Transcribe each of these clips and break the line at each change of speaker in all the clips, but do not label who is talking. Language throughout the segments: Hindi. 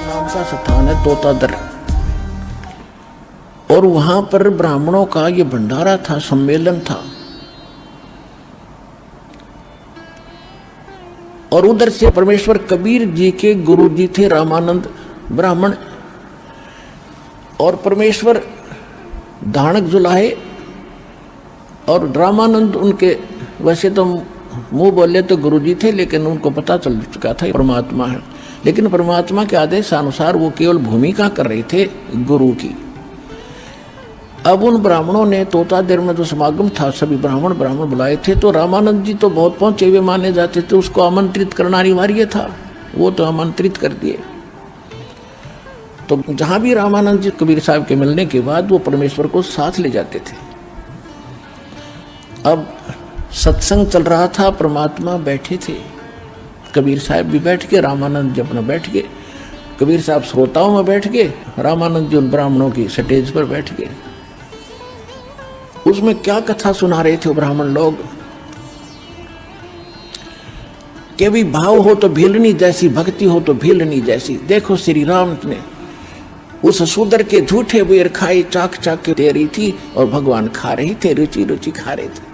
नाम का स्थान है तोतादर, और वहां पर ब्राह्मणों का ये भंडारा था, सम्मेलन था। और उधर से परमेश्वर कबीर जी के गुरु जी थे रामानंद ब्राह्मण, और परमेश्वर धानक जुलाहे, और रामानंद उनके वैसे तो मुंह बोले तो गुरु जी थे, लेकिन उनको पता चल चुका था परमात्मा है। लेकिन परमात्मा के आदेश अनुसार वो केवल भूमिका कर रहे थे गुरु की। अब उन ब्राह्मणों ने तोतादेर में जो समागम था, सभी ब्राह्मण बुलाए थे, तो रामानंद जी तो बहुत पहुंचे हुए माने जाते थे, उसको आमंत्रित करना अनिवार्य था। वो तो आमंत्रित कर दिए। तो जहां भी रामानंद जी कबीर साहब के मिलने के बाद वो परमेश्वर को साथ ले जाते थे। अब सत्संग चल रहा था, परमात्मा बैठे थे, कबीर साहब भी बैठ के, रामानंद जी अपना बैठ गए, कबीर साहब श्रोताओं में बैठ गए, रामानंद जी उन ब्राह्मणों की स्टेज पर बैठ गए। उसमें क्या कथा सुना रहे थे वो ब्राह्मण लोग कि भी भाव हो तो भीलनी जैसी, भक्ति हो तो भीलनी जैसी। देखो श्री राम ने उस शूद्र के झूठे बेर खाए, चाक के दे रही थी, और भगवान खा रहे थे, रुचि रुचि खा रहे थे।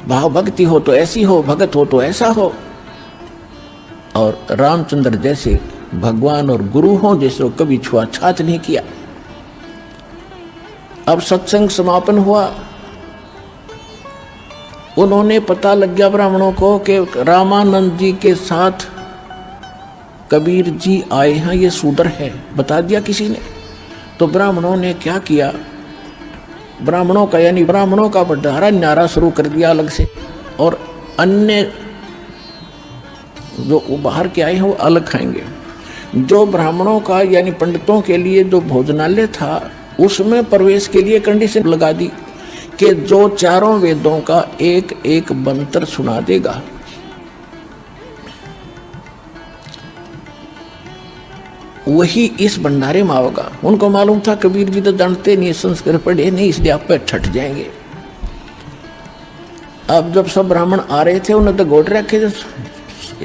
भाव भक्ति हो तो ऐसी हो, भगत हो तो ऐसा हो। और रामचंद्र जैसे भगवान और गुरु हो, जैसे कभी छुआछात नहीं किया। अब सत्संग समापन हुआ, उन्होंने पता लग गया ब्राह्मणों को कि रामानंद जी के साथ कबीर जी आए हैं, ये शूद्र है, बता दिया किसी ने। तो ब्राह्मणों ने क्या किया, ब्राह्मणों का यानी ब्राह्मणों का भंडारा न्यारा शुरू कर दिया अलग से, और अन्य जो बाहर के आए हैं वो अलग खाएंगे। जो ब्राह्मणों का यानी पंडितों के लिए जो भोजनालय था, उसमें प्रवेश के लिए कंडीशन लगा दी कि जो चारों वेदों का एक एक मंत्र सुना देगा, वही इस भंडारे में आओगा। उनको मालूम था कबीर जी तो जानते नहीं, संस्कृत पढ़े नहीं, इसलिए आप पे छट जाएंगे। अब जब सब ब्राह्मण आ रहे थे, उन्हें तो गोट रखे थे,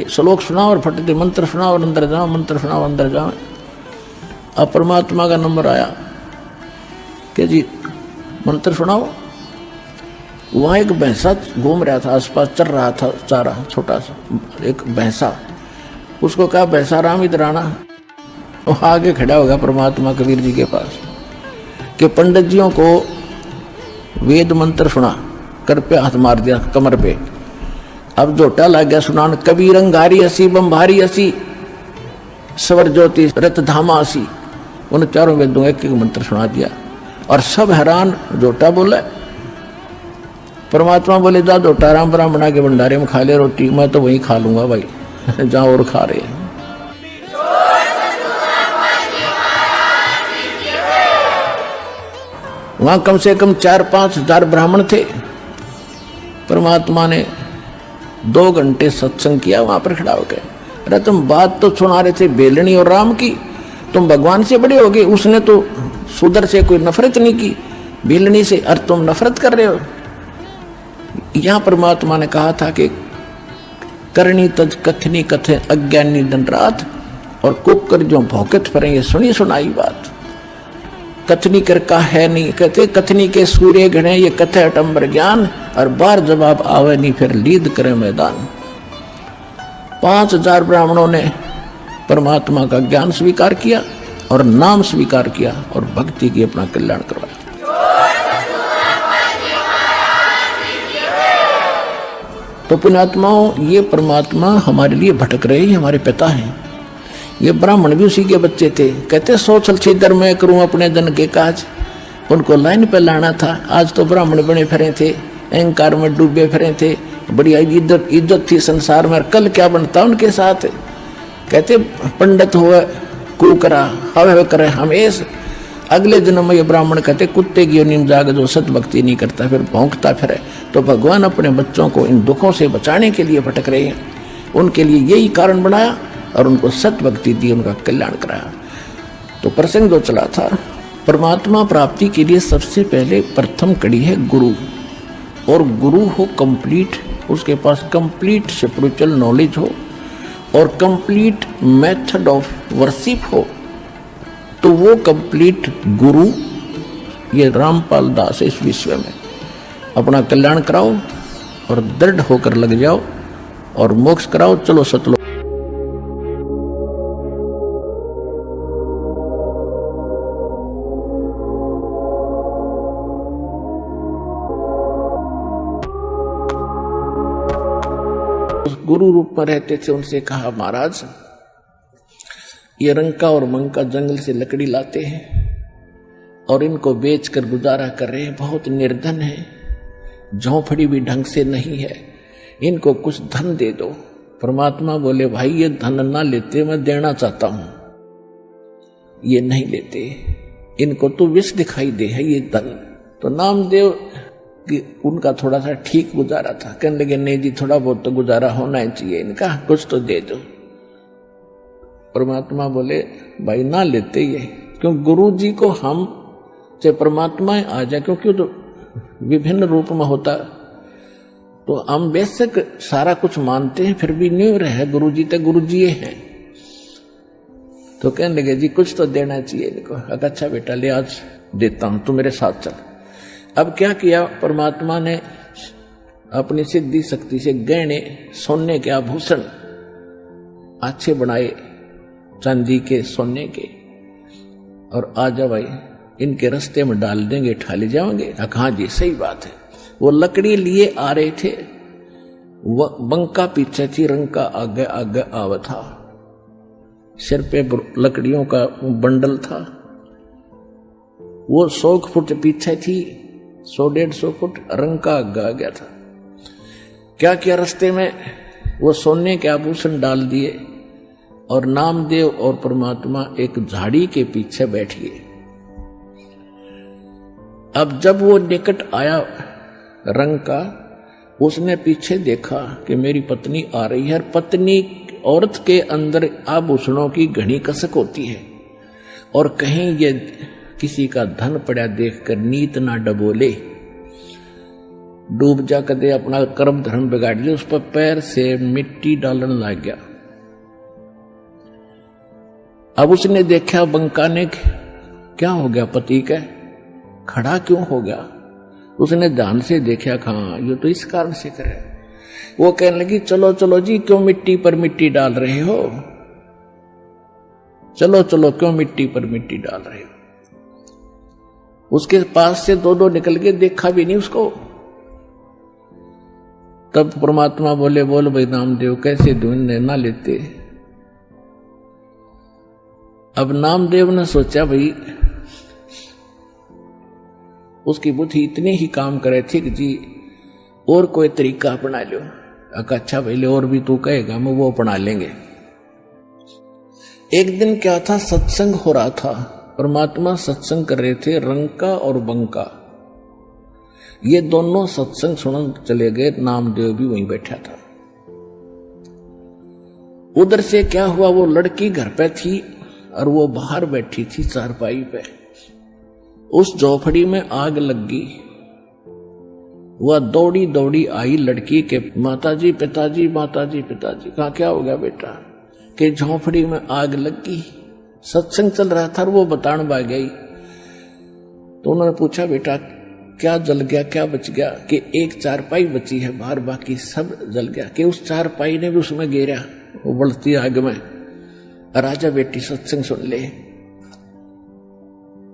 श्लोक सुनाओ और फटते मंत्र सुनाओ और अंदर जाओ, मंत्र सुनाओ अंदर जाओ। अब परमात्मा का नंबर आया कि जी मंत्र सुनाओ। वहाँ एक भैंसा घूम रहा था, आसपास चल रहा था चारा, छोटा सा एक भैंसा। उसको कहा भैंसा राम इधर आना। वो आगे खड़ा होगा परमात्मा कबीर जी के पास कि पंडित जियों को वेद मंत्र सुना, कर पे हाथ मार दिया कमर पे। अब जोटा लग गया सुनान, कबीर अंगारी असी बम्भारी असी स्वर ज्योति रत धामा असी। उन चारों वेदों एक एक मंत्र सुना दिया, और सब हैरान। जोटा बोला, परमात्मा बोले जा जोटा राम ब्राह्मणा के भंडारे में खा ले रोटी, मैं तो वहीं खा लूंगा भाई जहां और खा रहे हैं। वहां कम से कम 4-5 हजार ब्राह्मण थे। परमात्मा ने 2 घंटे सत्संग किया वहां पर खड़ा होकर। अरे तुम बात तो सुना रहे थे बेलनी और राम की, तुम भगवान से बड़े हो गए। उसने तो शूद्र से कोई नफरत नहीं की, बेलनी से, और तुम नफरत कर रहे हो। यहां परमात्मा ने कहा था कि करनी तज कथनी कथे अज्ञानी दिन रात, और कुकर जो भौकत फरे, सुनी सुनाई बात। कथनी कर का है नहीं, कहते कथनी के सूर्य घने, ये कथे अटंबर ज्ञान, और बार जवाब आवे नहीं, फिर लीद करे मैदान। 5000 ब्राह्मणों ने परमात्मा का ज्ञान स्वीकार किया और नाम स्वीकार किया और भक्ति की अपना कल्याण करवाया। तो पुण्यात्माओं, ये परमात्मा हमारे लिए भटक रहे हैं, हमारे पिता हैं। ये ब्राह्मण भी उसी के बच्चे थे। कहते सोचल छिदर मैं करूं अपने जन के काज। उनको लाइन पे लाना था। आज तो ब्राह्मण बने फिरे थे, अहंकार में डूबे फिरे थे, बड़ी इज्जत थी संसार में। कल क्या बनता उनके साथ। कहते पंडित हुए कुकरा हवे करे हमेश। अगले जन्म में ये ब्राह्मण कहते कुत्ते की योनि में जाग जो सत भक्ति नहीं करता, फिर भौंकता फिरे। तो भगवान अपने बच्चों को इन दुखों से बचाने के लिए भटक रहे हैं। उनके लिए यही कारण बनाया और उनको सत भक्ति दी, उनका कल्याण कराया। तो प्रसंग जो चला था, परमात्मा प्राप्ति के लिए सबसे पहले प्रथम कड़ी है गुरु। और गुरु हो कंप्लीट, उसके पास कंप्लीट स्पिरिचुअल नॉलेज हो, और कंप्लीट मेथड ऑफ वर्शिप हो, तो वो कंप्लीट गुरु ये रामपाल दास इस विश्व में। अपना कल्याण कराओ और दृढ़ होकर लग जाओ और मोक्ष कराओ। चलो सतलोक। गुरु रूप में रहते थे, उनसे कहा महाराज ये रंका और मंका जंगल से लकड़ी लाते हैं और इनको बेचकर गुजारा कर रहे हैं, बहुत निर्धन है, झोंपड़ी भी ढंग से नहीं है, इनको कुछ धन दे दो। परमात्मा बोले भाई ये धन ना लेते, मैं देना चाहता हूं। ये नहीं लेते, इनको तो विष दिखाई दे है ये धन। तो नामदेव कि उनका थोड़ा सा ठीक गुजारा था, कहने लगे नहीं जी थोड़ा बहुत तो गुजारा होना चाहिए इनका, कुछ तो दे दो। परमात्मा बोले भाई ना लेते ये, क्यों गुरु जी को हम चाहे परमात्मा आ जाए, क्योंकि तो विभिन्न रूप में होता, तो हम बेशक सारा कुछ मानते हैं फिर भी न्यू रहे गुरु जी तो गुरु जी हैं। तो कहने लगे जी कुछ तो देना चाहिए इनको। अच्छा बेटा ले आज देता हूं, तू मेरे साथ चल। अब क्या किया परमात्मा ने, अपनी सिद्धि शक्ति से गहने सोने के आभूषण अच्छे बनाए, चांदी के सोने के, और आ जा भाई इनके रास्ते में डाल देंगे, ठा ले जाओगे। हाँ जी सही बात है। वो लकड़ी लिए आ रहे थे, बंका पीछे थी, रंका आगे आगे आवा था, सिर पे लकड़ियों का बंडल था। वो 100 फुट पीछे थी, 100-150 फुट, रंका आगे आ गया था। क्या किया रास्ते में, वो सोने के आभूषण डाल दिए और नामदेव और परमात्मा एक झाड़ी के पीछे बैठ गए। अब जब वो निकट आया रंका, उसने पीछे देखा कि मेरी पत्नी आ रही है। पत्नी औरत के अंदर आभूषणों की घनी कसक होती है, और कहीं ये किसी का धन पड़ा देखकर नीत ना डबोले, डूब जा कदे अपना कर्म धर्म बिगाड़ लिया। उस पर पैर से मिट्टी डालने लग गया। अब उसने देखा बंका ने, क्या हो गया पति का, खड़ा क्यों हो गया। उसने ध्यान से देखा, हाँ ये तो इस कारण से करे। वो कहने लगी चलो चलो जी क्यों मिट्टी पर मिट्टी डाल रहे हो, चलो चलो क्यों मिट्टी पर मिट्टी डाल रहे हो। उसके पास से दो निकल के, देखा भी नहीं उसको। तब परमात्मा बोले बोल भाई नामदेव कैसे ढूंढने ना लेते। अब नामदेव ने सोचा भाई उसकी बुद्धि इतनी ही काम करे थी कि जी और कोई तरीका अपना लो। अच्छा भाई और भी तू कहेगा मैं वो अपना लेंगे। एक दिन क्या था, सत्संग हो रहा था, परमात्मा सत्संग कर रहे थे, रंका और बंका ये दोनों सत्संग सुन चले गए। नामदेव भी वहीं बैठा था। उधर से क्या हुआ, वो लड़की घर पे थी और वो बाहर बैठी थी चारपाई पे। उस झोपड़ी में आग लग गई। वह दौड़ी दौड़ी आई लड़की के, माताजी पिताजी माताजी पिताजी। कहा क्या हो गया बेटा, कि झोपड़ी में आग लग गई। सत्संग चल रहा था और वो बताने भाग गई। तो उन्होंने पूछा बेटा क्या जल गया, क्या बच गया। कि एक चारपाई बची है बाहर, बाकी सब जल गया। कि उस चारपाई ने भी उसमें गिरा, वो बढ़ती आग में। राजा बेटी सत्संग सुन ले,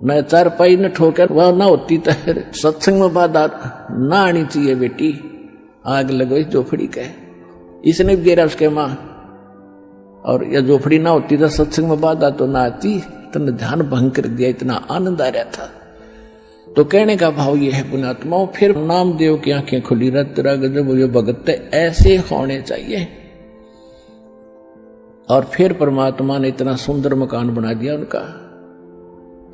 न चारपाई न ठोकर वह ना होती तो सत्संग में बात ना आनी चाहिए बेटी। आग लगो इस झोपड़ी का, इसने भी गिरा उसके माँ। और यह झोपड़ी ना होती तो सत्संग में बात तो ना आती। तुमने ध्यान भंग कर दिया, इतना आनंद आ रहा था। तो कहने का भाव ये है पुण्यात्माओं, फिर नामदेव की आंखें खुली, रत्रा गजब ये भगत ऐसे होने चाहिए। और फिर परमात्मा ने इतना सुंदर मकान बना दिया उनका।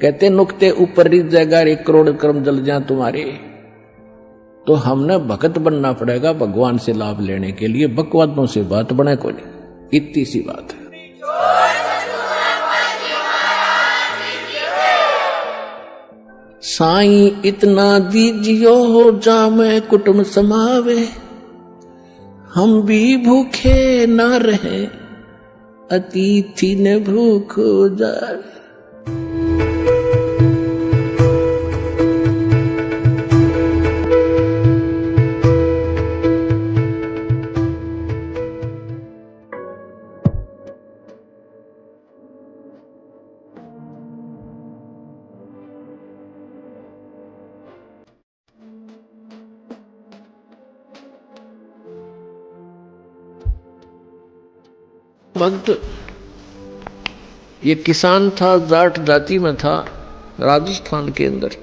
कहते नुक्ते ऊपर रिज जाएगा, 1 करोड़ कर्म जल जाए तुम्हारे। तो हमने भगत बनना पड़ेगा भगवान से लाभ लेने के लिए। बकवादों से बात बने को नहीं, इतनी सी बात है। साईं इतना दीजियो हो जामे कुटुंब समावे, हम भी भूखे ना रहे अतिथि ने भूख जावे। भक्त ये किसान था, जाट जाति में था, राजस्थान के अंदर।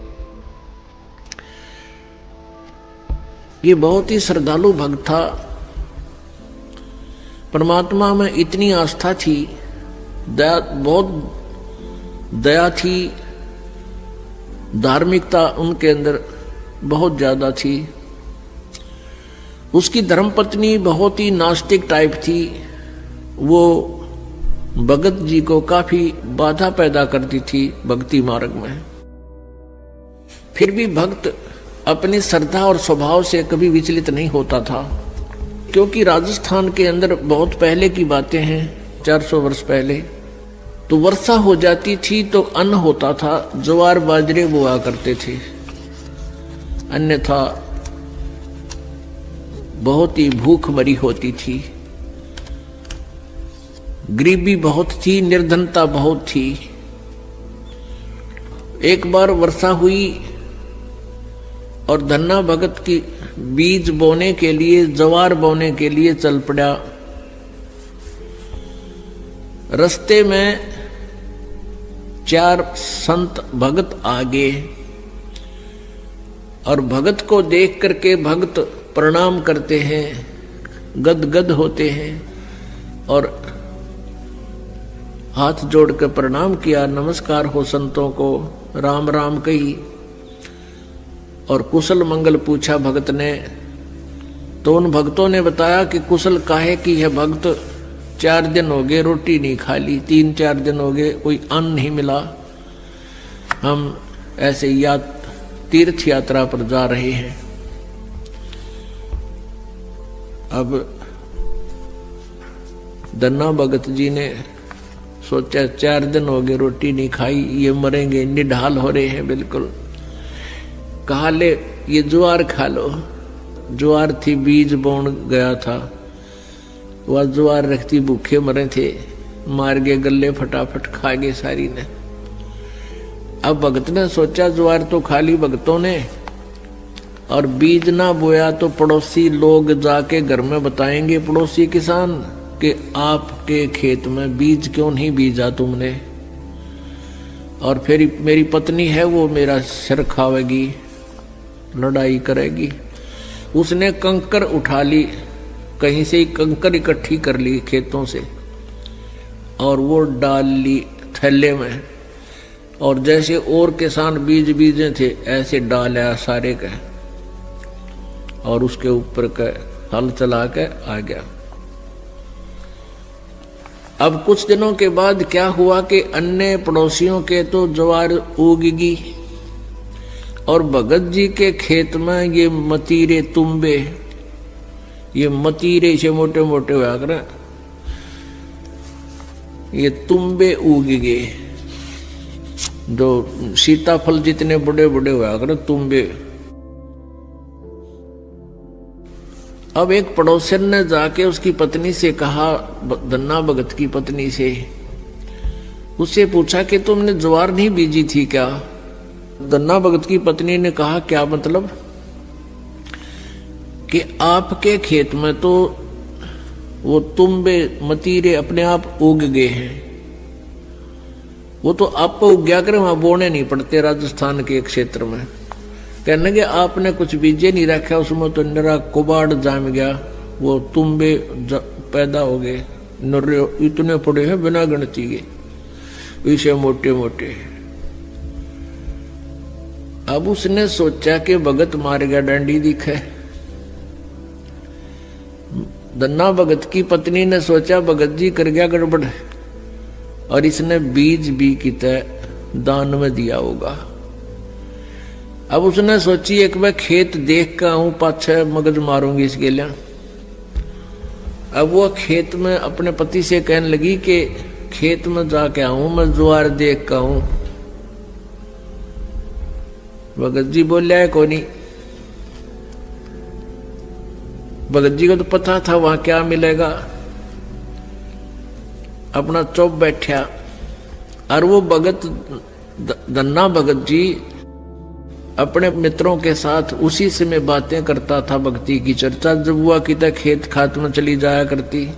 ये बहुत ही श्रद्धालु भक्त था। परमात्मा में इतनी आस्था थी, दया, बहुत दया थी, धार्मिकता उनके अंदर बहुत ज्यादा थी। उसकी धर्मपत्नी बहुत ही नास्तिक टाइप थी। वो भगत जी को काफी बाधा पैदा करती थी भक्ति मार्ग में। फिर भी भक्त अपनी श्रद्धा और स्वभाव से कभी विचलित नहीं होता था, क्योंकि राजस्थान के अंदर बहुत पहले की बातें हैं, 400 वर्ष पहले, तो वर्षा हो जाती थी तो अन्न होता था, ज्वार बाजरे बोआ करते थे। अन्यथा बहुत ही भूख मरी होती थी, गरीबी बहुत थी, निर्धनता बहुत थी। एक बार वर्षा हुई और धन्ना भगत की बीज बोने के लिए, ज्वार बोने के लिए चल पड़ा। रास्ते में 4 संत भगत आगे, और भगत को देख करके भगत प्रणाम करते हैं, गदगद होते हैं और हाथ जोड़कर प्रणाम किया। नमस्कार हो संतों को, राम राम कही और कुशल मंगल पूछा भगत ने। तो उन भक्तों ने बताया कि कुशल काहे की है भगत, 4 दिन हो गए रोटी नहीं खा ली, 3-4 दिन हो गए कोई अन्न नहीं मिला, हम ऐसे तीर्थ यात्रा पर जा रहे हैं। अब धन्ना भगत जी ने सोचा 4 दिन हो गए रोटी नहीं खाई, ये मरेंगे, निढाल हो रहे हैं बिल्कुल। कहा ले ये ज्वार खा लो। ज्वार थी, बीज बोन गया था, वह ज्वार रखती, भूखे मरे थे, मार गए गले, फटाफट खा गए सारी ने। अब भगत ने सोचा ज्वार तो खा ली भगतों ने, और बीज ना बोया तो पड़ोसी लोग जाके घर में बताएंगे, पड़ोसी किसान, कि आपके खेत में बीज क्यों नहीं बीजा तुमने, और फिर मेरी पत्नी है वो मेरा सिर खावेगी, लड़ाई करेगी। उसने कंकर उठा ली, कहीं से ही कंकर इकट्ठी कर ली खेतों से, और वो डाल ली थैले में, और जैसे और किसान बीज बीजे थे ऐसे डाला सारे का, और उसके ऊपर का हल चला के आ गया। अब कुछ दिनों के बाद क्या हुआ कि अन्य पड़ोसियों के तो ज्वार उगगी, और भगत जी के खेत में ये मतीरे तुम्बे, ये मतीरे से मोटे मोटे हुआ कर, ये तुम्बे उग गए, जो सीताफल जितने बड़े बड़े हुआ कर तुम्बे। अब एक पड़ोसन ने जाके उसकी पत्नी से कहा, धन्ना भगत की पत्नी से, उससे पूछा कि तुमने ज्वार नहीं बीजी थी क्या? धन्ना भगत की पत्नी ने कहा, क्या मतलब? कि आपके खेत में तो वो तुम्बे मतीरे अपने आप उग गए हैं, वो तो आपको उग गया करे, वहां बोने नहीं पड़ते राजस्थान के क्षेत्र में। कहने लगे आपने कुछ बीजे नहीं रखा, उसमें तो निरा कुबाड़ जाम गया, वो तुम्बे पैदा हो गए, इतने पड़े हैं बिना गिनती के, इसे मोटे मोटे। अब उसने सोचा कि भगत मार गया, डंडी दिखे। धन्ना भगत की पत्नी ने सोचा भगत जी कर गया गड़बड़, और इसने बीज भी की तरह दान में दिया होगा। अब उसने सोची एक मैं खेत देख कर आऊं, पाछे मगज मारूंगी इसके लिए। अब वो खेत में अपने पति से कहने लगी कि खेत में जाके आऊं, मैं ज्वार देख का हूं। भगत जी बोलिया है कोनी। भगत जी को तो पता था वहां क्या मिलेगा। अपना चुप बैठा और वो भगत धन्ना भगत जी अपने मित्रों के साथ उसी से में बातें करता था, भक्ति की चर्चा। जब हुआ कि तक खेत खात में चली जाया करती,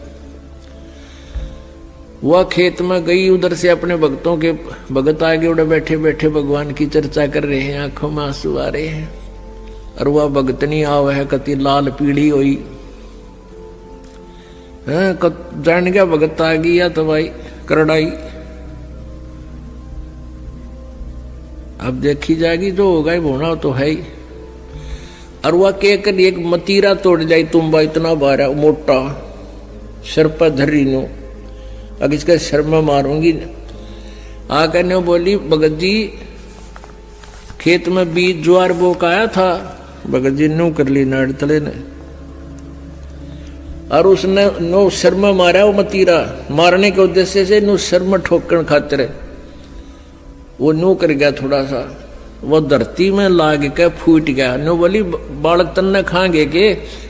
वह खेत में गई, उधर से अपने भक्तों के भगत आगे उड़े बैठे बैठे भगवान की चर्चा कर रहे हैं, आंखों में आंसू आ रहे हैं। और वह भगतनी आव है कति लाल पीढ़ी हुई है, जान गया भगत आ गई या तो भाई करड़ाई। अब देखी जाएगी, जो होगा ही होना तो है ही। और वह कहकर एक मतीरा तोड़ जाई, तुम्बा इतना बारा मोटा सर पर धरी नो, अब इसका सर में मारूंगी। आ कहने बोली भगत जी खेत में बीज ज्वार बोक आया था। भगत जी नो कर ली नाड़ तले ने, और उसने नो सर में मारा। वो मतीरा मारने के उद्देश्य से नो सर में ठोकन खातिर वो नो कर गया थोड़ा सा, वो धरती में लाग के फूट गया। नो बोली बालक तन्ने खाएंगे के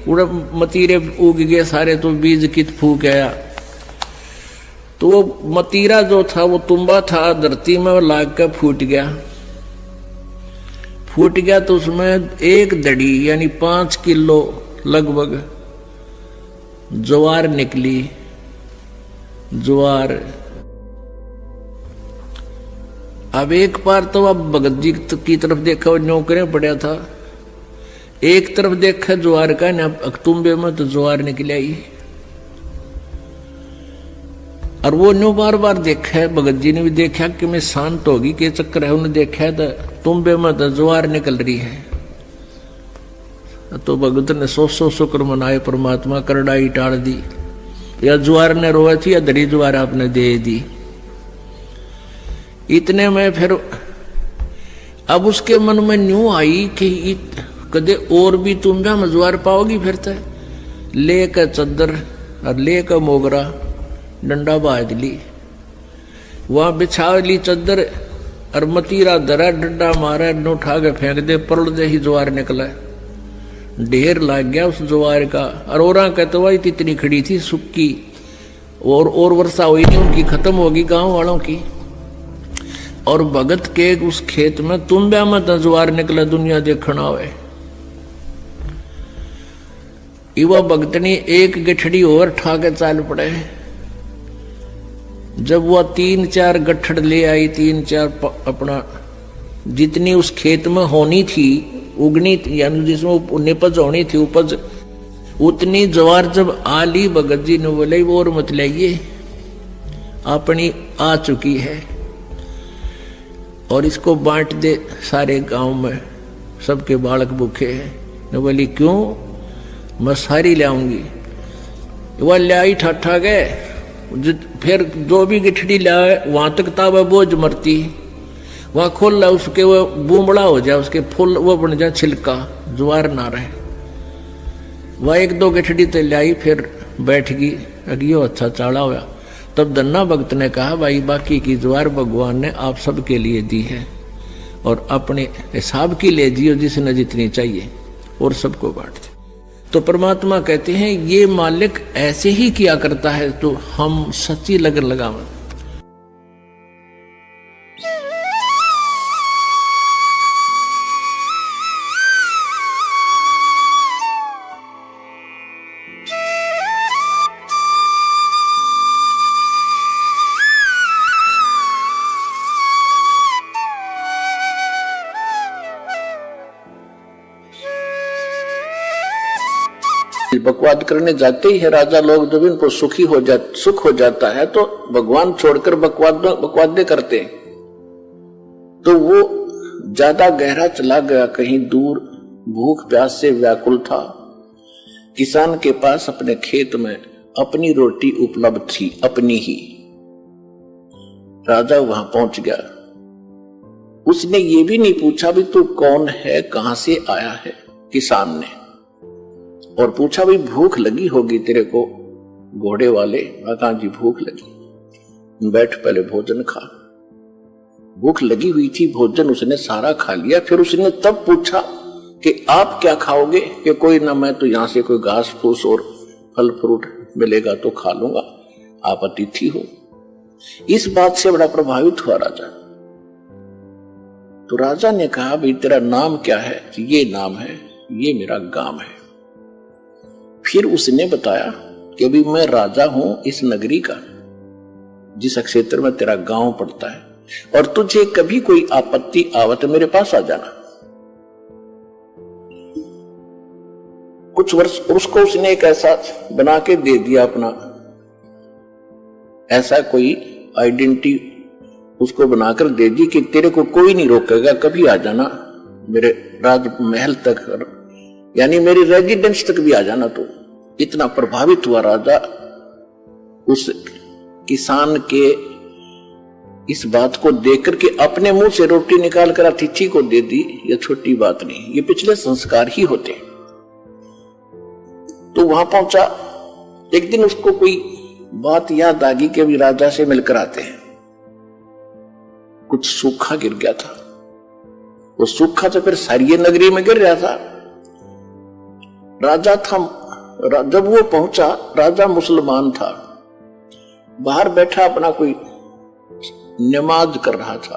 उड़े मतीरे उग गए सारे, तो बीज कित फूक आया। तो वो मतीरा जो था वो तुम्बा था, धरती में लाग के फूट गया। फूट गया तो उसमें एक दड़ी यानी 5 किलो लगभग ज्वार निकली। ज्वार अब एक बार तो अब भगत जी की तरफ देखा, वो नौकरे पड़ा था, एक तरफ देखा ज्वार का ना अक्तुम्बे में, तो ज्वार निकल आई। और वो न्यू बार बार देखा है, भगत जी ने भी देखा कि मैं शांत होगी के चक्कर है, उन्हें देखा तो तुम्बे में तो ज्वार निकल रही है। तो भगत ने 100 शुक्र मनाए, परमात्मा करड़ाई टाल दी, या ज्वार ने रोए थी या दड़ी ज्वार आपने दे दी। इतने में फिर अब उसके मन में न्यू आई कि कदे और भी तुम भी मजवार पाओगी। फिर तो लेकर चद्दर और लेकर मोगरा डंडा बाज ली, वहां बिछा ली चद्दर और मतीरा धरा, डंडा मारा, उठा के फेंक दे, परल दे ही ज्वार निकला। ढेर लग गया उस ज्वार का। और औरा कहते हुआ इतनी खड़ी थी सुक्की, और वर्षा हुई नहीं, उनकी खत्म होगी गांव वालों की। और भगत के उस खेत में तुम्बा में ज्वार निकला, दुनिया देखना हुए। युवा भगतनी एक गठड़ी और ठा के चाल पड़े। जब वह 3-4 गठड़ ले आई, 3-4 अपना जितनी उस खेत में होनी थी उगनी, यानी जिसमें निपज होनी थी उपज, उतनी ज्वार जब आली, भगत जी ने बोले वो और मत लाइए, अपनी आ चुकी है और इसको बांट दे सारे गांव में, सबके बालक भूखे हैं। ने बोली क्यों, मैं सारी ले आऊंगी। वह ले आई ठाठा गए, फिर जो भी गिठड़ी लाए वहां तक ताबा बोझ मरती, वहां खोल ला उसके वो बूमड़ा हो जाए, उसके फूल वो बन जाए छिलका, ज्वार ना रहे। वह 1-2 गिठड़ी तो लाई, फिर बैठ गई, अगियो अच्छा चाड़ा हुआ। तब धन्ना भक्त ने कहा भाई बाकी की ज्वार भगवान ने आप सबके लिए दी है, और अपने हिसाब की ले जियो जिसने जितनी चाहिए, और सबको बांट दे। तो परमात्मा कहते हैं ये मालिक ऐसे ही किया करता है, तो हम सच्ची लगन लगावें। बकवाद करने जाते ही है राजा लोग, जब इनको सुख हो जाता है तो भगवान छोड़कर बकवादे करते हैं। तो वो ज्यादा गहरा चला गया, कहीं दूर, भूख प्यास से व्याकुल था। किसान के पास अपने खेत में अपनी रोटी उपलब्ध थी, अपनी ही। राजा वहां पहुंच गया। उसने ये भी नहीं पूछा भी तू कौन है, कहां से आया है, किसान ने, और पूछा भाई भूख लगी होगी तेरे को, घोड़े वाले, आका जी भूख लगी, बैठ पहले भोजन खा। भूख लगी हुई थी, भोजन उसने सारा खा लिया। फिर उसने तब पूछा कि आप क्या खाओगे? कि कोई ना, मैं तो यहां से कोई घास फूस और फल फ्रूट मिलेगा तो खा लूंगा, आप अतिथि हो। इस बात से बड़ा प्रभावित हुआ राजा। तो राजा ने कहा, भाई तेरा नाम क्या है? ये नाम है, ये मेरा गांव है। फिर उसने बताया कि अभी मैं राजा हूं इस नगरी का, जिस क्षेत्र में तेरा गांव पड़ता है, और तुझे कभी कोई आपत्ति आवत मेरे पास आ जाना। कुछ वर्ष उसको उसने एक ऐसा बना के दे दिया, अपना ऐसा कोई आइडेंटिटी उसको बनाकर दे दी कि तेरे को कोई नहीं रोकेगा, कभी आ जाना मेरे राजमहल तक, यानी मेरी रेजिडेंस तक भी आ जाना। तो इतना प्रभावित हुआ राजा उस किसान के इस बात को देखकर के अपने मुंह से रोटी निकाल कर अतिथि को दे दी। यह छोटी बात नहीं, ये पिछले संस्कार ही होते। तो वहां पहुंचा, एक दिन उसको कोई बात याद आ गई कि अभी राजा से मिलकर आते हैं। कुछ सूखा गिर गया था, वो सूखा तो फिर सारी नगरी में गिर रहा था। राजा था, जब वो पहुंचा, राजा मुसलमान था, बाहर बैठा अपना कोई नमाज कर रहा था,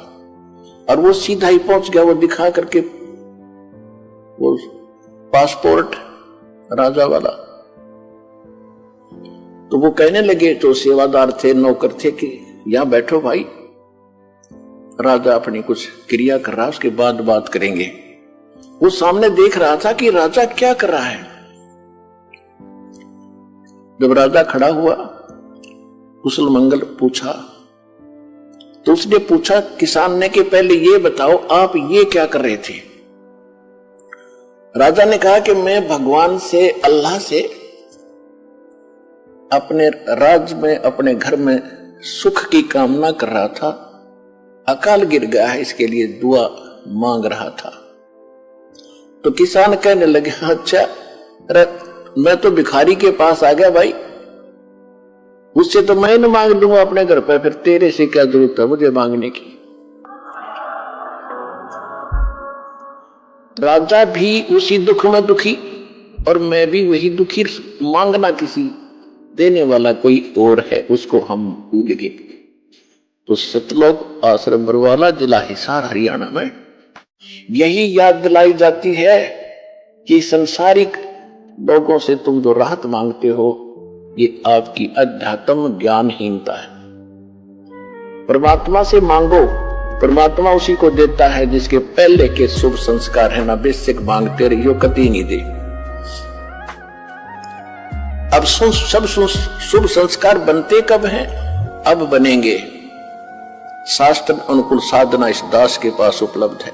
और वो सीधा ही पहुंच गया। वो दिखा करके वो पासपोर्ट राजा वाला, तो वो कहने लगे, तो सेवादार थे, नौकर थे, कि यहां बैठो भाई, राजा अपनी कुछ क्रिया कर रहा, उसके बाद बात करेंगे। वो सामने देख रहा था कि राजा क्या कर रहा है। जब राजा खड़ा हुआ, कुशल मंगल पूछा, तो उसने पूछा किसान ने कि पहले ये बताओ आप ये क्या कर रहे थे? राजा ने कहा कि मैं भगवान से, अल्लाह से अपने राज्य में, अपने घर में सुख की कामना कर रहा था। अकाल गिर गया है, इसके लिए दुआ मांग रहा था। तो किसान कहने लगे, अच्छा, मैं तो भिखारी के पास आ गया भाई, उससे तो मैं न मांग लूंगा अपने घर पे, फिर तेरे से क्या जरूरत है मुझे मांगने की। राजा भी उसी दुख में दुखी, और मैं भी वही दुखी। मांगना किसी, देने वाला कोई और है, उसको हम भूल गए। तो सतलोक आश्रम बरवाला, जिला हिसार, हरियाणा में यही याद दिलाई जाती है कि संसारिक लोगों से तुम जो राहत मांगते हो, ये आपकी अध्यात्म ज्ञानहीनता है। परमात्मा से मांगो, परमात्मा उसी को देता है जिसके पहले के शुभ संस्कार है। ना बेसिक मांगते रहियो, कभी नहीं दे। अब सब शुभ संस्कार बनते कब हैं? अब बनेंगे। शास्त्र अनुकूल साधना इस दास के पास उपलब्ध है,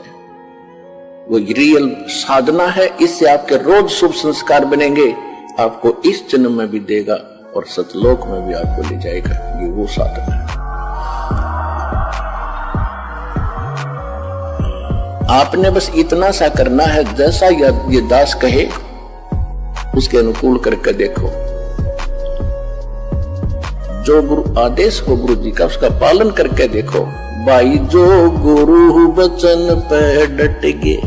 वो रियल साधना है। इससे आपके रोज शुभ संस्कार बनेंगे, आपको इस जन्म में भी देगा और सतलोक में भी आपको ले जाएगा। ये वो साधना है। आपने बस इतना सा करना है, जैसा ये दास कहे उसके अनुकूल करके देखो। जो गुरु आदेश हो गुरु जी का, उसका पालन करके देखो। भाई जो गुरु वचन पे डट गे,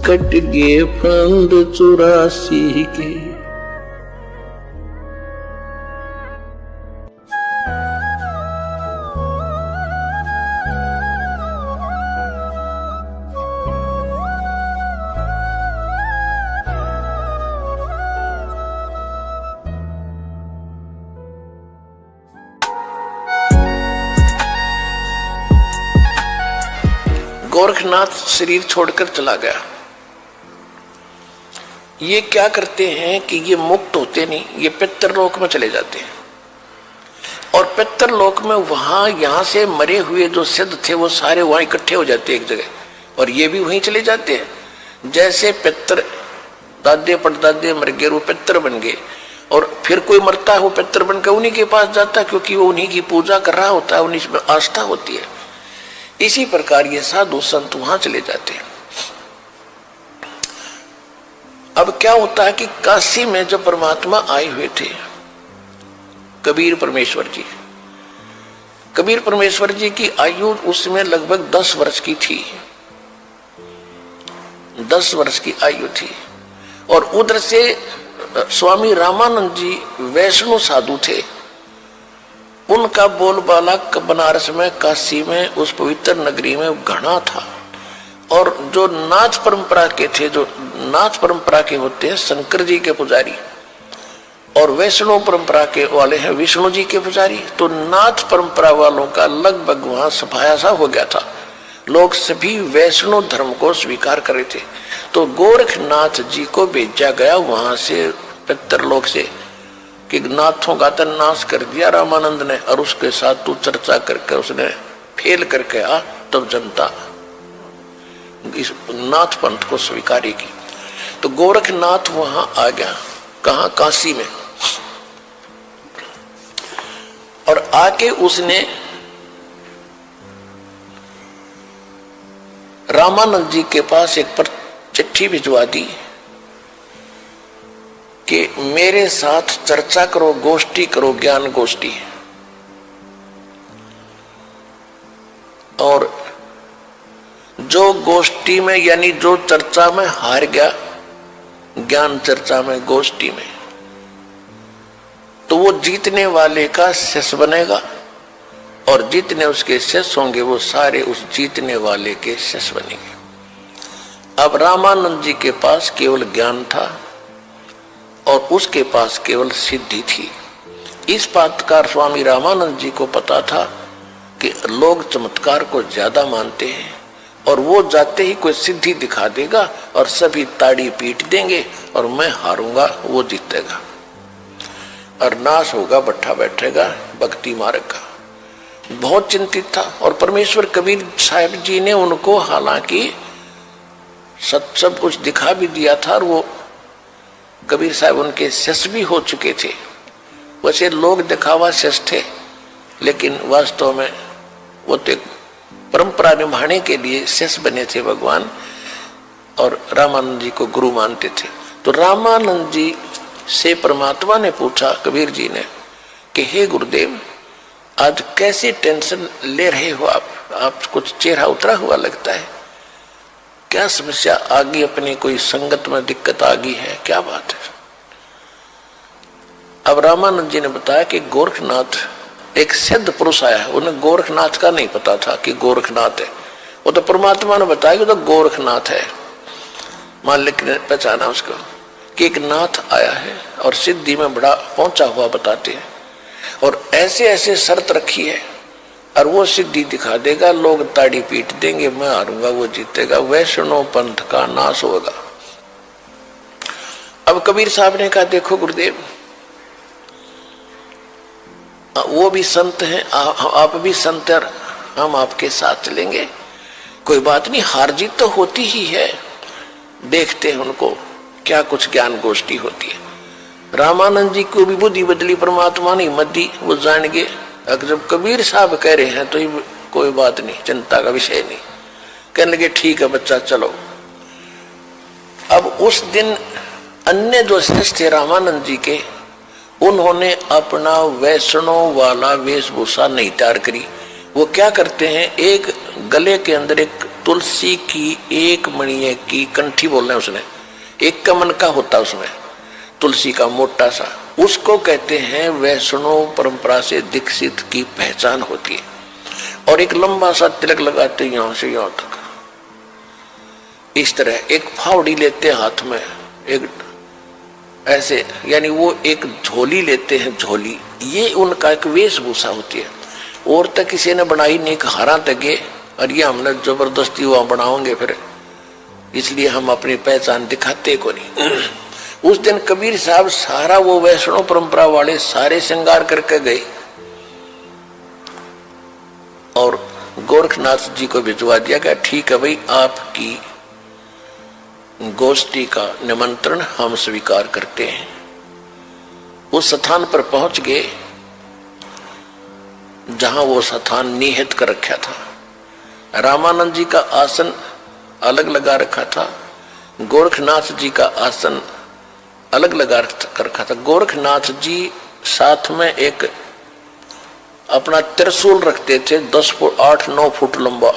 कट गे फंद 84 के। गोरखनाथ शरीर छोड़कर चला गया। ये क्या करते हैं कि ये मुक्त होते नहीं, ये पितरलोक में चले जाते हैं। और पितरलोक में वहां यहां से मरे हुए जो सिद्ध थे वो सारे वहां इकट्ठे हो जाते हैं एक जगह, और ये भी वहीं चले जाते हैं। जैसे पितर दादे परदादे मर गए, वो पितर बन गए, और फिर कोई मरता है वो पितर बनकर उन्हीं के पास जाता है, क्योंकि वो उन्हीं की पूजा कर रहा होता है, उन्हीं में आस्था होती है। इसी प्रकार ये साधु संत वहां चले जाते हैं। अब क्या होता है कि काशी में जो परमात्मा आए हुए थे कबीर परमेश्वर जी की आयु उसमें लगभग 10 वर्ष की थी, 10 वर्ष की आयु थी। और उधर से स्वामी रामानंद जी वैष्णव साधु थे, उनका बोलबाला बनारस में, काशी में, उस पवित्र नगरी में घना था। और जो नाथ परंपरा के थे, जो नाथ परंपरा के होते हैं शंकर जी के पुजारी, और वैष्णव परंपरा के वाले हैं विष्णु जी के पुजारी, तो नाथ परंपरा वालों का लगभग वहां सफाया सा हो गया था। लोग सभी वैष्णव धर्म को स्वीकार कर रहे थे। तो गोरखनाथ जी को भेजा गया वहां से पितरलोक से कि नाथों का तो नाश कर दिया रामानंद ने, और उसके साथ तू चर्चा करके उसने फेल करके आ, तब जनता इस नाथ पंथ को स्वीकारेगी। तो गोरखनाथ वहां आ गया, कहा? काशी में। और आके उसने रामानंद जी के पास एक पर चिट्ठी भिजवा दी कि मेरे साथ चर्चा करो, गोष्ठी करो, ज्ञान गोष्ठी। और जो गोष्ठी में यानी जो चर्चा में हार गया, ज्ञान चर्चा में, गोष्ठी में, तो वो जीतने वाले का शिष्य बनेगा, और जितने उसके शिष्य होंगे वो सारे उस जीतने वाले के शिष्य बनेंगे। अब रामानंद जी के पास केवल ज्ञान था और उसके पास केवल सिद्धि थी। इस बात का स्वामी रामानंद जी को पता था कि लोग चमत्कार को ज्यादा मानते हैं, और वो जाते ही कोई सिद्धि दिखा देगा और सभी ताड़ी पीट देंगे और मैं हारूंगा, वो जीतेगा और नाश होगा, बैठा बैठेगा भक्ति मार्ग का। बहुत चिंतित था। और परमेश्वर कबीर साहब जी ने उनको हालांकि सब कुछ दिखा भी दिया था, और वो कबीर साहब उनके शिष्य भी हो चुके थे। वैसे लोग दिखावा शिष्य थे, लेकिन वास्तव में वो तो परंपरा निभाने के लिए शिष्य बने थे भगवान, और रामानंद जी को गुरु मानते थे। तो रामानंद जी से परमात्मा ने पूछा, कबीर जी ने, कि हे गुरुदेव, आज कैसी टेंशन ले रहे हो आप कुछ चेहरा उतरा हुआ लगता है, क्या समस्या आ गई? अपनी कोई संगत में दिक्कत आ गई है, क्या बात है? अब रामानंद जी ने बताया कि गोरखनाथ एक सिद्ध पुरुष आया है। उन्हें गोरखनाथ का नहीं पता था कि गोरखनाथ है, वो तो परमात्मा ने बताया कि तो गोरखनाथ है। मालिक ने पहचाना उसको कि एक नाथ आया है और सिद्धि में बड़ा पहुंचा हुआ बताते हैं, और ऐसे ऐसे शर्त रखी है और वो सिद्धि दिखा देगा, लोग ताड़ी पीट देंगे, मैं हारूंगा, वो जीतेगा, वैष्णव पंथ का नाश होगा। अब कबीर साहब ने कहा, देखो गुरुदेव, वो भी संत हैं, आप भी संत हैं, हम आपके साथ चलेंगे, कोई बात नहीं, हार जीत तो होती ही है, देखते हैं उनको क्या कुछ ज्ञान गोष्ठी होती है। रामानंद जी को भी बुद्धि बदली, परमात्मा ने हिम्मत दी, वो जान गए अगर जब कबीर साहब कह रहे हैं तो ये कोई बात नहीं, चिंता का विषय नहीं। कहने लगे ठीक है बच्चा, चलो। अब उस दिन अन्य जो शिष्य थे रामानंद जी के, उन्होंने अपना वैष्णव वाला वेशभूषा नहीं तैयार करी। वो क्या करते हैं, एक गले के अंदर एक तुलसी की एक मणिये की कंठी बोल रहे हैं, उसने एक कमन का होता उसमें तुलसी का मोटा सा, उसको कहते हैं वैष्णव परंपरा से दीक्षित की पहचान होती है। और एक लंबा सा तिलक लगाते यहां से यहां तक, इस तरह एक फावड़ी लेते हाथ में, एक ऐसे, यानी वो एक झोली लेते हैं, झोली, ये उनका एक वेशभूषा होती है। और तक किसी ने बनाई नहीं, हारा तके, और ये हमने जबरदस्ती वहां बनाओगे फिर, इसलिए हम अपनी पहचान दिखाते को नहीं। उस दिन कबीर साहब सारा वो वैष्णव परंपरा वाले सारे श्रृंगार करके गए और गोरखनाथ जी को भिजवा दिया गया, ठीक है भाई, आपकी गोष्ठी का निमंत्रण हम स्वीकार करते हैं। उस स्थान पर पहुंच गए जहां वो स्थान निहित कर रखा था। रामानंद जी का आसन अलग लगा रखा था, गोरखनाथ जी का आसन अलग लगा रखा था। गोरखनाथ जी साथ में एक अपना त्रिशूल रखते थे, 10 फुट 8-9 फुट लंबा,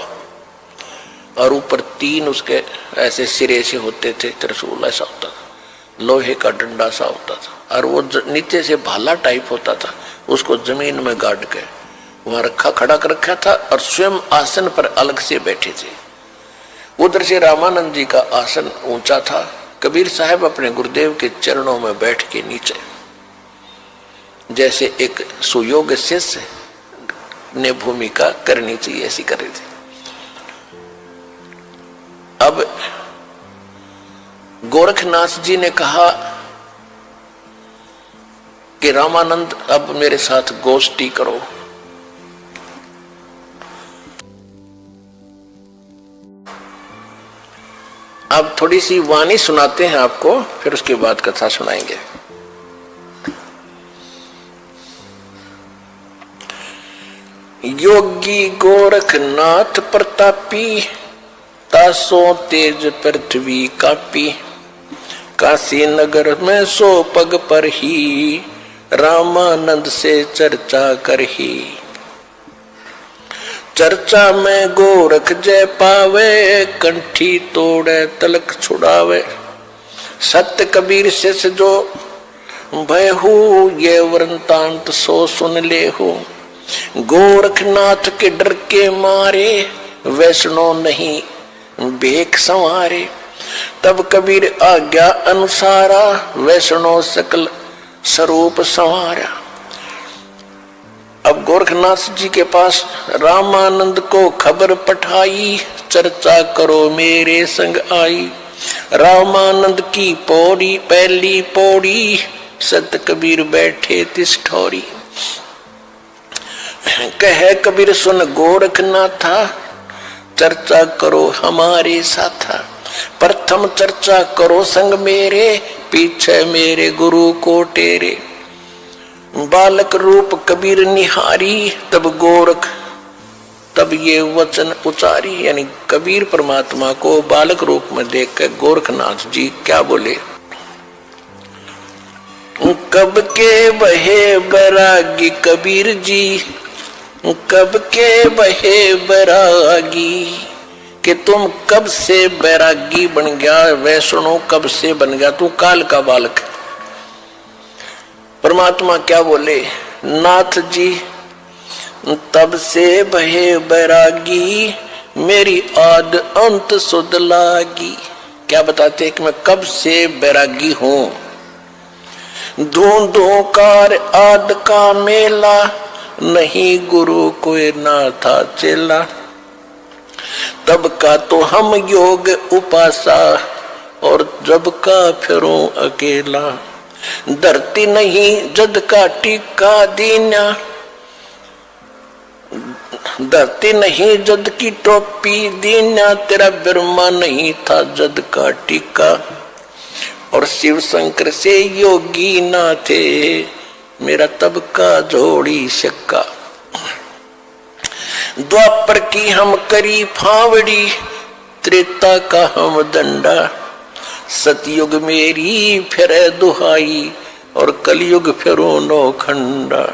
और ऊपर 3 उसके ऐसे सिरे से होते थे। त्रिशूल ऐसा होता था, लोहे का डंडा सा होता था, और वो नीचे से भाला टाइप होता था, उसको जमीन में गाड़ के वहां रखा खड़ा कर रखा था, और स्वयं आसन पर अलग से बैठे थे। उधर से रामानंद जी का आसन ऊंचा था। कबीर साहब अपने गुरुदेव के चरणों में बैठ के नीचे, जैसे एक सुयोग्य शिष्य ने भूमिका करनी चाहिए ऐसी कर रही थी। अब गोरखनाथ जी ने कहा कि रामानंद अब मेरे साथ गोष्ठी करो। अब थोड़ी सी वाणी सुनाते हैं आपको, फिर उसके बाद कथा सुनाएंगे। योगी गोरखनाथ प्रतापी, तासो तेज पृथ्वी कापी, काशी नगर में 100 पग पर ही, रामानंद से चर्चा कर ही। चर्चा में गोरख जय पावे, कंठी तोड़े तलक छुड़ावे। सत्य कबीर शिष जो भयहु, ये वृंतांत सो सुन ले हो। गोरखनाथ के डर के मारे, वैष्णो नहीं भेख संवारे। तब कबीर आज्ञा अनुसारा, वैष्णो सकल स्वरूप संवारा। अब गोरखनाथ जी के पास रामानंद को खबर पठाई, चर्चा करो मेरे संग आई। रामानंद की पौड़ी पहली पौड़ी, सत कबीर बैठे तिस ठौरी। कहे कबीर सुन गोरखनाथा, चर्चा करो हमारे साथा। प्रथम चर्चा करो संग मेरे, पीछे मेरे गुरु को टेरे। बालक रूप कबीर निहारी, तब ये वचन उचारी। यानी कबीर परमात्मा को बालक रूप में देखकर गोरखनाथ जी क्या बोले? कब के बहे बैरागी कबीर जी, कब के बहे बैरागी, कि तुम कब से बैरागी बन गया, वैष्णो कब से बन गया, तू काल का बालक। परमात्मा क्या बोले? नाथ जी तब से बहे बैरागी, मेरी आद अंत सुध लागी। क्या बताते कि मैं कब से बैरागी हूं। धूंधों कार आद का मेला, नहीं गुरु कोई ना था चेला। तब का तो हम योग उपासा, और जब का फिरूं अकेला। धरती नहीं जद का टीका दीना, धरती नहीं जद की टोपी दीना। तेरा ब्रह्मा नहीं था जद का टीका, और शिव शंकर से योगी ना थे, मेरा तब का जोड़ी शक्का। द्वापर की हम करी फावड़ी, त्रेता का हम दंडा। सतयुग मेरी फिर दुहाई, और कलयुग फिरो नौखंडा।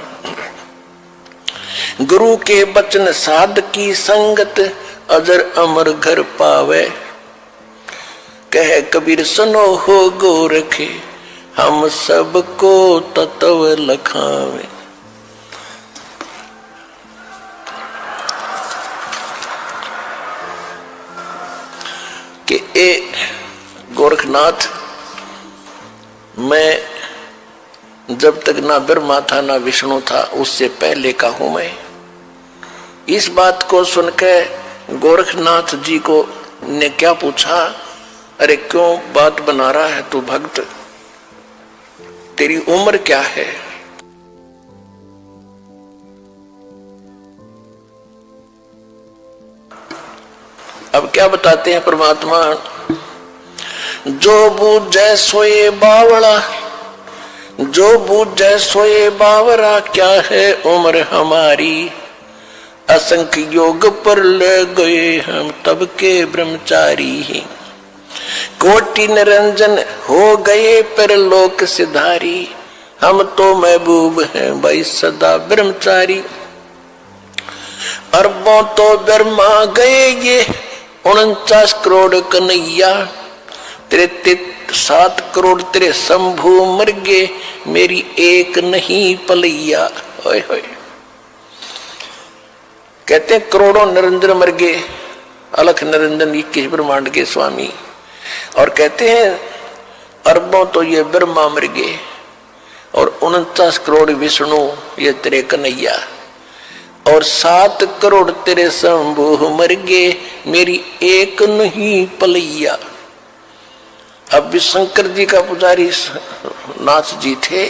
गुरु के बचन साध की संगत, अजर अमर घर पावे। कहे कबीर सुनो हो गोरखे, हम सबको तत्व लखावे। कि ए गोरखनाथ, मैं जब तक ना ब्रह्मा था ना विष्णु था, उससे पहले का हूं मैं। इस बात को सुनकर गोरखनाथ जी को ने क्या पूछा? अरे क्यों बात बना रहा है तू भक्त, तेरी उम्र क्या है? अब क्या बताते हैं परमात्मा? जो बूझे सोए बावड़ा, जो बूझे सोए बावरा, क्या है उम्र हमारी। असंख्य योग पर ले गए हम तब के ब्रह्मचारी ही। कोटि निरंजन हो गए पर लोक सिधारी, हम तो महबूब हैं भाई सदा ब्रह्मचारी। अरबों तो ब्रह्मा गए ये 49 करोड़ कन्हैया, तेरे 7 करोड़ तेरे शंभू मर गए, मेरी एक नहीं पलैया। ओए होए, कहते हैं करोड़ों निरंजन मर गए, अलख निरंजन 21 ब्रह्मांड के स्वामी, और कहते हैं अरबों तो ये ब्रह्मा मर गए और 49 करोड़ विष्णु ये तेरे कन्हैया, और 7 करोड़ तेरे शंभू मर गए, मेरी एक नहीं पलैया। अब भी शंकर जी का पुजारी नाथ जी थे,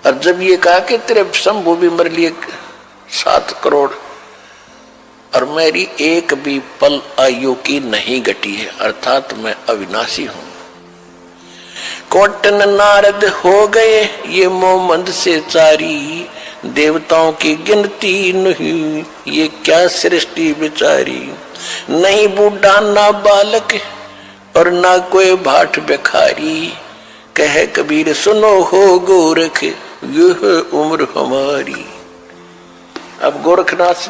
और जब ये कहा कि तेरे शंभू भी मर लिए 7 करोड़ और मेरी एक भी पल आयु की नहीं घटी है, अर्थात मैं अविनाशी हूं। कोटन नारद हो गए ये मोमंद से चारी, देवताओं की गिनती नहीं ये क्या सृष्टि बिचारी। नहीं बूढ़ा ना बालक और ना कोई भाट भिखारी, कहे कबीर सुनो हो गोरख यह उम्र हमारी। अब गोरखनाथ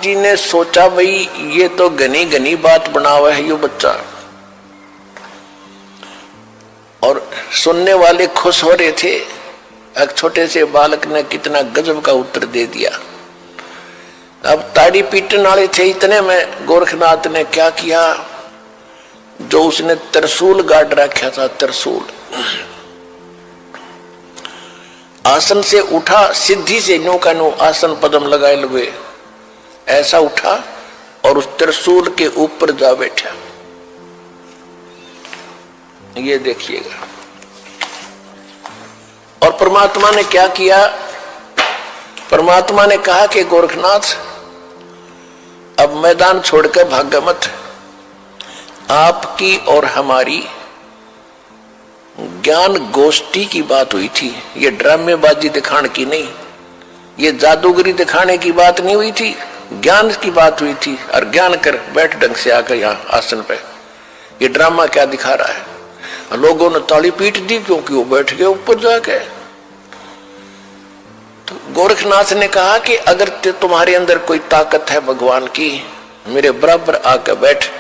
जी ने सोचा भाई ये तो घनी घनी बात बनावा है यो बच्चा, और सुनने वाले खुश हो रहे थे। एक छोटे से बालक ने कितना गजब का उत्तर दे दिया। अब ताड़ी पीटने वाले थे इतने में गोरखनाथ ने क्या किया, जो उसने त्रिशूल गाड़ रखा था, त्रिशूल आसन से उठा, सिद्धि से नो का नो आसन पदम लगाए लगे ऐसा उठा और उस त्रिशूल के ऊपर जा बैठा। ये देखिएगा। और परमात्मा ने क्या किया, परमात्मा ने कहा कि गोरखनाथ अब मैदान छोड़कर भाग मत, आपकी और हमारी ज्ञान गोष्ठी की बात हुई थी, ये ड्रामेबाजी दिखाने की नहीं, ये जादूगरी दिखाने की बात नहीं हुई थी, ज्ञान की बात हुई थी। और ज्ञान कर बैठ ढंग से आकर यहाँ आसन पे, ये ड्रामा क्या दिखा रहा है। लोगों ने ताली पीट दी क्योंकि वो बैठ गए ऊपर जाके। तो गोरखनाथ ने कहा कि अगर तुम्हारे अंदर कोई ताकत है भगवान की, मेरे बराबर आकर बैठ,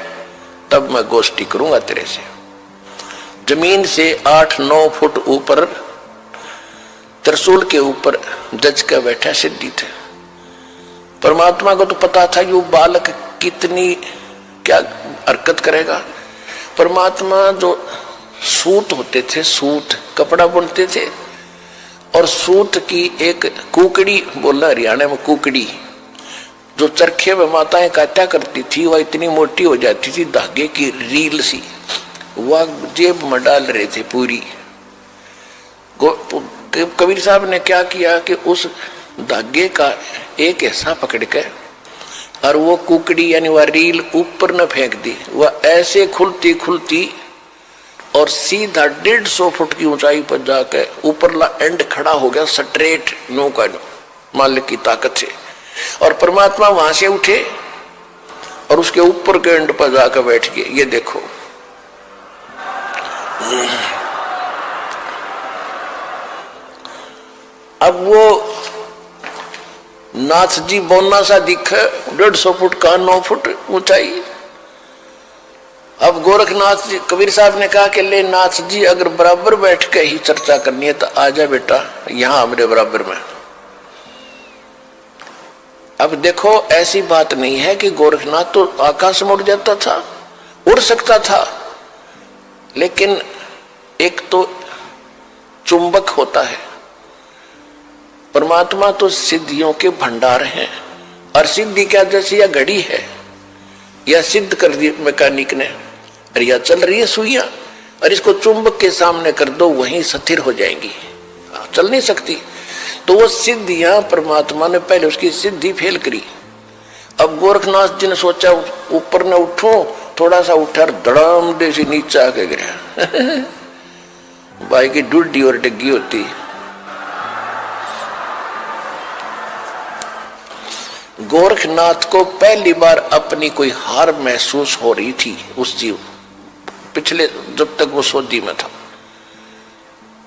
तब मैं गोष्ठी करूंगा तेरे से। जमीन से 8-9 फुट ऊपर त्रिशूल के ऊपर जज कर बैठा सिद्धि थे। परमात्मा को तो पता था ये बालक कितनी क्या हरकत करेगा। परमात्मा जो सूत होते थे, सूत कपड़ा बुनते थे, और सूत की एक कुकड़ी, बोलना हरियाणा में कुकड़ी, जो चरखे में माताएं काटा करती थी, वह इतनी मोटी हो जाती थी, धागे की रील सी, वह जेब में डाल रहे थे पूरी। कबीर साहब ने क्या किया कि उस धागे का एक हिस्सा पकड़ के और वो कुकड़ी यानी वह रील ऊपर न फेंक दी, वह ऐसे खुलती खुलती और सीधा 150 फुट की ऊंचाई पर जाकर ऊपरला एंड खड़ा हो गया, स्ट्रेट नो का नो, मालिक की ताकत से। और परमात्मा वहां से उठे और उसके ऊपर के एंड पर जाकर बैठ गए। ये देखो, अब वो नाथ जी बोना सा दिखे, 150 फुट का 9 फुट ऊंचाई। अब गोरखनाथ जी, कबीर साहब ने कहा कि ले नाथ जी, अगर बराबर बैठ के ही चर्चा करनी है तो आजा बेटा यहां मेरे बराबर में। अब देखो, ऐसी बात नहीं है कि गोरखनाथ तो आकाश में उड़ जाता था, उड़ सकता था, लेकिन एक तो चुंबक होता है, परमात्मा तो सिद्धियों के भंडार हैं। और सिद्धि क्या, जैसे यह घड़ी है, यह सिद्ध कर दी मैकेनिक ने, और यह चल रही है सुइयां, और इसको चुंबक के सामने कर दो, वहीं स्थिर हो जाएंगी, चल नहीं सकती। तो वो सिद्धियां परमात्मा ने पहले उसकी सिद्धि फेल करी। अब गोरखनाथ जी ने सोचा ऊपर न उठो, थोड़ा सा उठा, धड़ाम दे से नीचे आके गिरा। भाई की डुड्डी और डिग्गी होती। गोरखनाथ को पहली बार अपनी कोई हार महसूस हो रही थी उस जीव पिछले जब तक वो सोदी में था।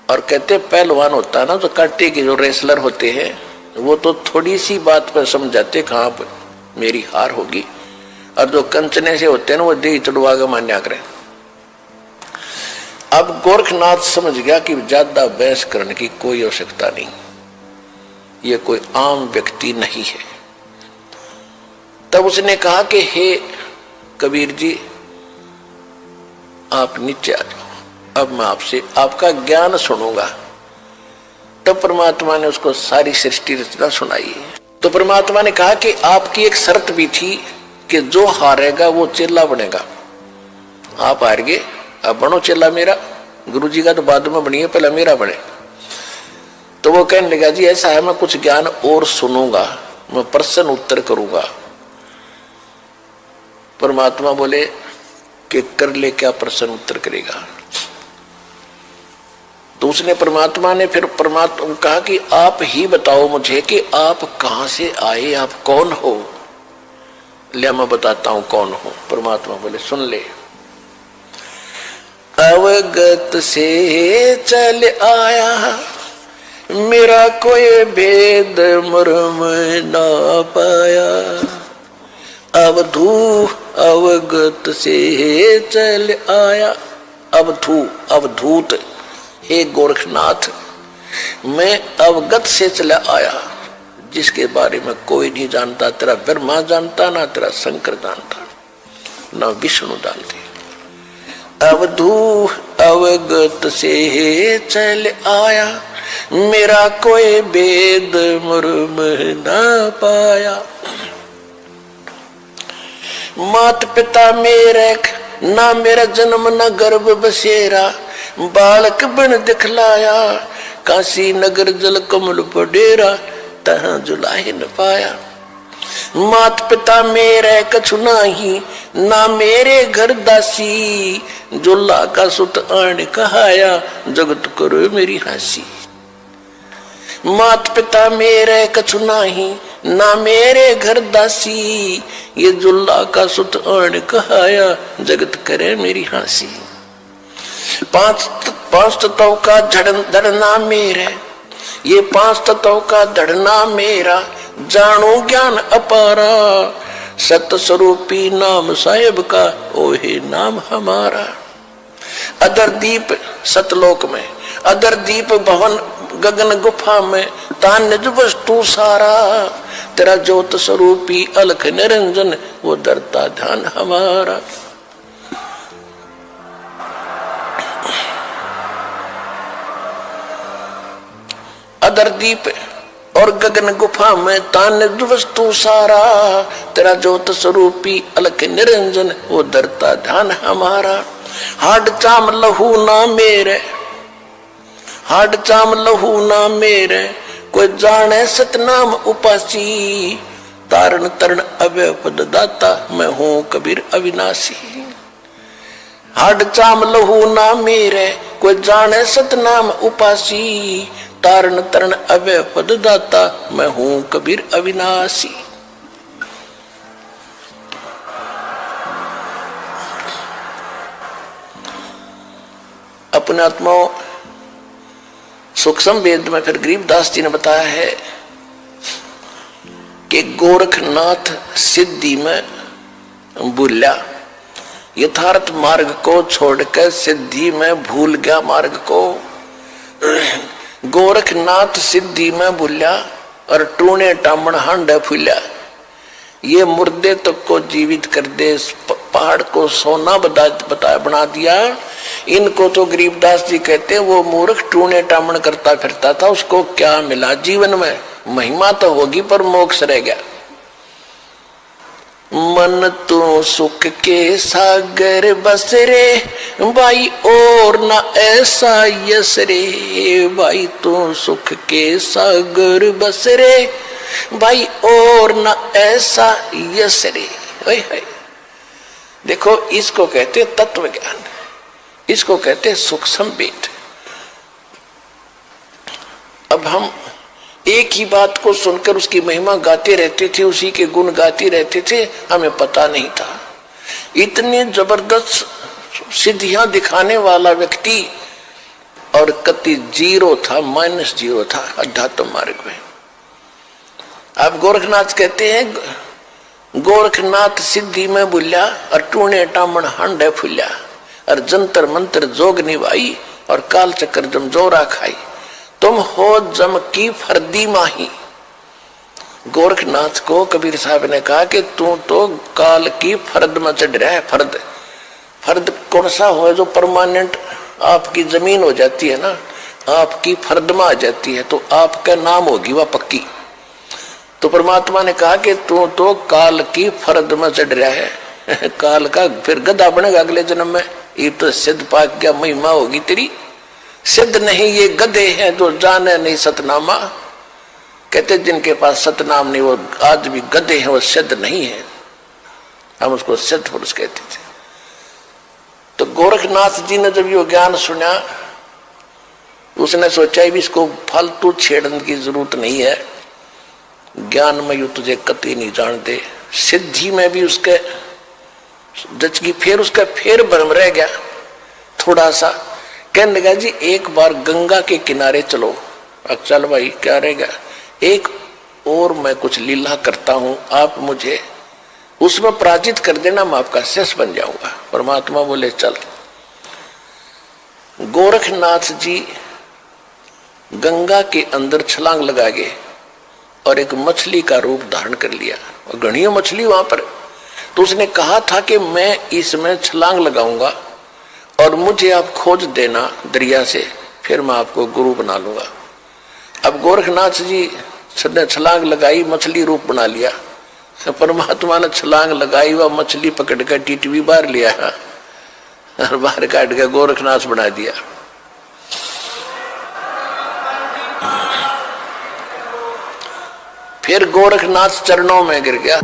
और कहते पहलवान होता है ना तो कांटे के जो रेसलर होते हैं वो तो थोड़ी सी बात पर समझाते कहाँ पर मेरी हार होगी, और जो कंचने से होते हैं ना वो दे चढ़वा के मान्या करें। अब गोरखनाथ समझ गया कि ज्यादा बहस करने की कोई आवश्यकता नहीं, ये कोई आम व्यक्ति नहीं है। तब उसने कहा कि हे कबीर जी आप नीचे आ जाओ, अब मैं आपसे आपका ज्ञान सुनूंगा। तब परमात्मा ने उसको सारी सृष्टि रचना सुनाई। तो परमात्मा ने कहा कि आपकी एक शर्त भी थी कि जो हारेगा वो चेला बनेगा। आप हार गए, अब बनो चेला मेरा। गुरु जी का तो बाद में बनिए, पहले मेरा बने। तो वो कहने लगा जी ऐसा है, मैं कुछ ज्ञान और सुनूंगा, मैं प्रश्न उत्तर करूंगा। परमात्मा बोले कि कर ले, क्या प्रश्न उत्तर करेगा। तो उसने परमात्मा ने फिर परमात्मा कहा कि आप ही बताओ मुझे कि आप कहां से आए, आप कौन हो। ले मैं बताता हूं कौन हो। परमात्मा बोले सुन ले। अवगत से चल आया, मेरा कोई भेद मर्म ना पाया। अवधू अवगत से चल आया, अवधू अवधूत हे गोरखनाथ, मैं अवगत से चला आया जिसके बारे में कोई नहीं जानता। तेरा ब्रह्मा जानता ना तेरा शंकर जानता ना विष्णु जानते। अवधू अवगत से चल आया, मेरा कोई भेद मर्म ना पाया। मात पिता मेरे ना मेरा जन्म न गर्भ बसेरा, बालक बन दिखलाया, काशी नगर जल कमल पडेरा, तहाँ जुलाहे न पाया। मात पिता मेरे कछु नाही, ना मेरे घर दासी, जुल्ला का सुत आन कहाया, जगत करो मेरी हंसी। मात पिता मेरे कछु नाही, ना मेरे घर दासी, ये जुल्ला का सुत आन कहाया, जगत करे मेरी हंसी। पांच तत्वों का धड़ना मेरे, ये पांच तत्वों का धड़ना मेरा, जानो ज्ञान अपारा, सत स्वरूपी नाम साहेब का, ओहे नाम हमारा। अदर दीप सतलोक में, अदर दीप भवन गगन गुफा में, तान निज वस्तु सारा, तेरा ज्योत स्वरूपी अलख निरंजन, वो दरता ध्यान हमारा। अदर दीप और गगन गुफा में, तान वस्तु सारा, तेरा ज्योत स्वरूपी अलख निरंजन, वो दरता ध्यान हमारा। हाड चाम लहू ना मेरे, हाड चाम लहू ना मेरे, कोई जाने सतनाम उपासी, तारण तरण अव्यय पद दाता, मैं हूं कबीर अविनाशी। हाड चाम लहू ना मेरे, कोई जाने सतनाम उपासी, तारण तरण अव्यय पद दाता, मैं हूं कबीर अविनाशी। अपने आत्माओं सूक्ष्म वेद में फिर गरीबदास जी ने बताया है कि गोरखनाथ सिद्धि में भूला, यथार्थ मार्ग को छोड़कर सिद्धि में भूल गया मार्ग को। गोरखनाथ सिद्धि में भूला और टूने टामण हांडे फूला। ये मुर्दे तक को जीवित कर दे, पहाड़ को सोना बना दिया। इनको तो गरीबदास जी कहते हैं वो मूर्ख टूने टामण करता फिरता था, उसको क्या मिला जीवन में? महिमा तो होगी पर मोक्ष रह गया। मन तो सुख के सागर बस रे भाई, और ना ऐसा यस रे भाई, तो सुख के सागर बस रे भाई, और ना ऐसा यस रे। देखो इसको कहते तत्व ज्ञान, इसको कहते सूक्ष्म वेद। अब हम एक ही बात को सुनकर उसकी महिमा गाते रहते थे, उसी के गुण गाते रहते थे, हमें पता नहीं था। इतनी जबरदस्त सिद्धियां दिखाने वाला व्यक्ति और कति जीरो था, -0 था अध्यात्म मार्ग में। अब गोरखनाथ कहते हैं गोरखनाथ सिद्धि में बुल्या और टूणे टामण हंडे फुल्या और जंतर मंत्र जोग निभाई और काल चक्कर जम जोरा खाई, तुम हो जम की फर्दी माही। गोरखनाथ को कबीर साहब ने कहा कि तू तो काल की फर्द में चढ़ रहा है। फर्द फर्द कौन सा हो जो परमानेंट आपकी जमीन हो जाती है ना, आपकी फर्द में आ जाती है तो आपका नाम होगी वह पक्की। तो परमात्मा ने कहा कि तू तो काल की फर्द में चढ़ रहा है, काल का फिर गधा बनेगा अगले जन्म में। ये तो सिद्ध पाक क्या महिमा होगी तेरी। सिद्ध नहीं ये गधे हैं जो जाने नहीं सतनामा। कहते जिनके पास सतनाम नहीं वो आज भी गधे हैं, वो सिद्ध नहीं है। हम उसको सिद्ध पुरुष कहते थे। तो गोरखनाथ जी ने जब ये ज्ञान सुना, उसने सोचा भी इसको फालतू छेड़ने की जरूरत नहीं है, ज्ञान में यू तुझे कति नहीं जानते। सिद्धि में भी उसके जचगी, फिर उसका फिर भ्रम रह गया थोड़ा सा। कहने लगा जी एक बार गंगा के किनारे चलो। अब चल भाई क्या रहेगा, एक और मैं कुछ लीला करता हूं, आप मुझे उसमें पराजित कर देना, मैं आपका शिष्य बन जाऊंगा। परमात्मा बोले चल। गोरखनाथ जी गंगा के अंदर छलांग लगा गए और एक मछली का रूप धारण कर लिया, और घड़ियों मछली वहां पर। तो उसने कहा था कि मैं इसमें छलांग लगाऊंगा और मुझे आप खोज देना दरिया से, फिर मैं आपको गुरु बना लूंगा। अब गोरखनाथ जी ने छलांग लगाई, मछली रूप बना लिया। परमात्मा ने छलांग लगाई, वह मछली पकड़ कर टिटवी बाहर लिया और बाहर काट के गोरखनाथ बना दिया। फिर गोरखनाथ चरणों में गिर गया।